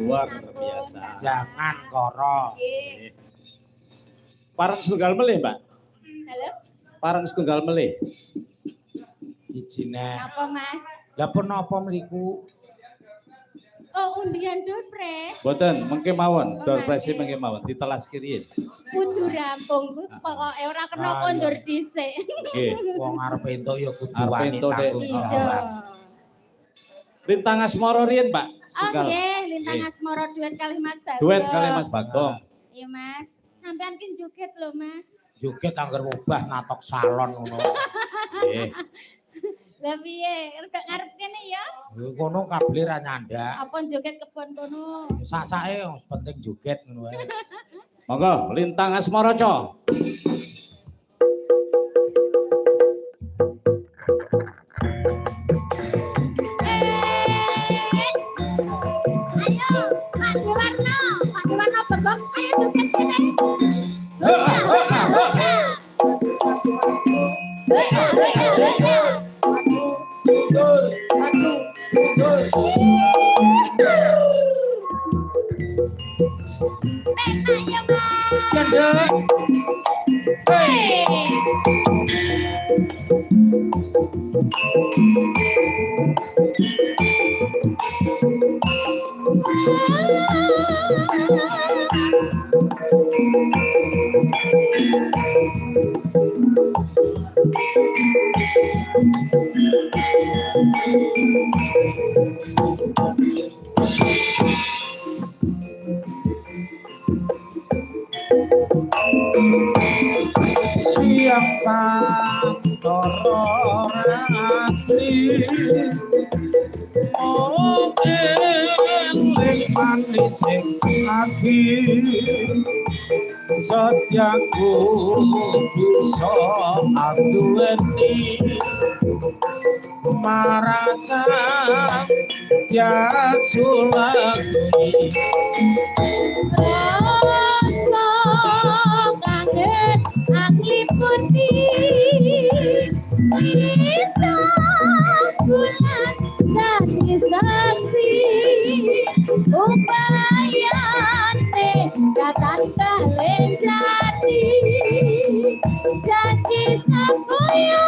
Luar biasa. Jangan koro. Parang setunggal melih, Mbak. Halo? Parang setunggal melih. Ijine. Apa, Mas? Lah pun apa mriku? Oh, undian Dorpres. Boten, mengke mawon, Dorpres mengke mawon ditelas kiriin. Kudu rampung ku pokoke ora kena kondur dhisik. Nggih. Wong arep entuk ya kudu Arep wani entuk, Dek. tanggung jawab. Lintang Asmara riyen, Pak. Setunggal. Oke, Lintang Asmara duet kali Mas Bagong. Duet kali Mas Bagong. Iya, Mas. Sampean ki joget lho, Mas. Joget anggar ubah natok salon ngono. Nggih. Lah piye? Rek ngarep kene ya? Kono kabeh ra nyandak. Apa joget kebon kono? Sak-sake yang penting joget ngono wae. Monggo, Lintang Asmara, Co. Ayo, Pak Dewarno Bagong, ayo joget kene. Siapa toro ratri mungkin manis lagi setiaku bisa adueni marasa ya sulaki Rasa kangen aklipuni kita bulan dari saksi upayane datang kalian jadi sapoya